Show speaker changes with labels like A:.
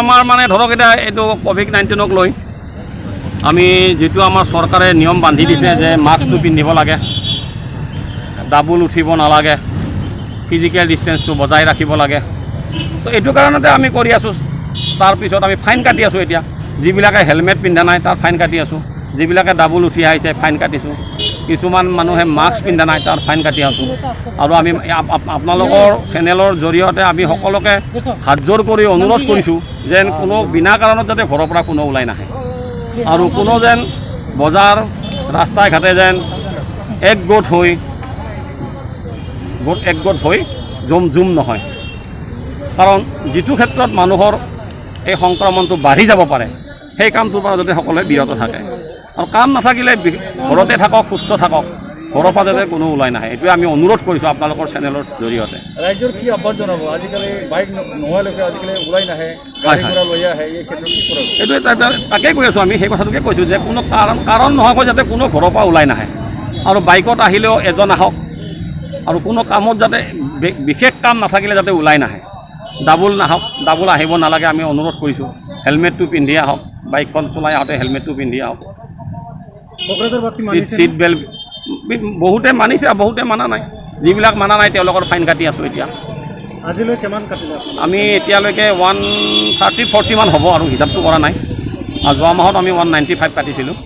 A: আমাৰ মানে ধৰক এতিয়া এইটো কোভিড-19ক লৈ আমি যিটো আমাৰ চৰকাৰে নিয়ম বান্ধি দিছে যে মাস্কটো পিন্ধিব লাগে, ডাবুল উঠিব নালাগে, ফিজিকেল ডিষ্টেঞ্চটো বজাই ৰাখিব লাগে। তো এইটো কাৰণতে আমি কৰি আছোঁ। তাৰপিছত আমি ফাইন কাটি আছোঁ। এতিয়া যিবিলাকে হেলমেট পিন্ধা নাই তাৰ ফাইন কাটি আছোঁ, যিবিলাকে ডাবুল উঠি আহিছে ফাইন কাটিছোঁ, কিছুমান মানুহে মাস্ক পিন্ধা নাই তাৰ ফাইন কাটি আছোঁ। আৰু আমি আপোনালোকৰ চেনেলৰ জৰিয়তে আমি সকলোকে হাতযোৰ কৰি অনুৰোধ কৰিছোঁ যেন কোনো বিনা কাৰণত যাতে ঘৰৰ পৰা কোনো ওলাই নাহে, আৰু কোনো যেন বজাৰ ৰাস্তাই ঘাটে যেন একগোট হৈ জুম নহয়। কাৰণ যিটো ক্ষেত্ৰত মানুহৰ এই সংক্ৰমণটো বাঢ়ি যাব পাৰে সেই কামটোৰ পৰা যাতে সকলোৱে বিৰত থাকে, আৰু কাম নাথাকিলে ঘৰতে থাকক, সুস্থ থাকক, ঘৰৰ পৰা যাতে কোনো ওলাই নাহে। এইটোৱে আমি অনুৰোধ কৰিছোঁ আপোনালোকৰ চেনেলৰ জৰিয়তে।
B: ৰাইজৰ কি আহ্বান জনাব? আজিকালি বাইক নোহোৱালৈকে আজিকালি ওলাই নাহে, গাড়ী ঘোঁৰা লৈ আহে, এই ক্ষেত্ৰত কি কৰিব?
A: এইটোৱে তাকেই কৈ আছোঁ, আমি সেই কথাটোকে কৈছোঁ যে কোনো কাৰণ নোহোৱাকৈ যাতে কোনো ঘৰৰ পৰা ওলাই নাহে, আৰু বাইকত আহিলেও এজন আহক, আৰু কোনো কামত যাতে বিশেষ কাম নাথাকিলে যাতে ওলাই নাহে, ডাবুল আহিব নালাগে আমি অনুৰোধ কৰিছোঁ। হেলমেটটো পিন্ধি আহক, বাইকখন চলাই আহোঁতে হেলমেটটো পিন্ধি আহক, ছিট বেল্ট বহুতে মানিছে, বহুতে মানা নাই। যিবিলাক মানা নাই তেওঁলোকৰ ফাইন কাটি আছোঁ। এতিয়া
B: আজিলৈ কিমান কাটিলে?
A: আমি এতিয়ালৈকে 130-140 মান হ'ব, আৰু হিচাপটো কৰা নাই। যোৱা মাহত আমি 195 কাটিছিলোঁ।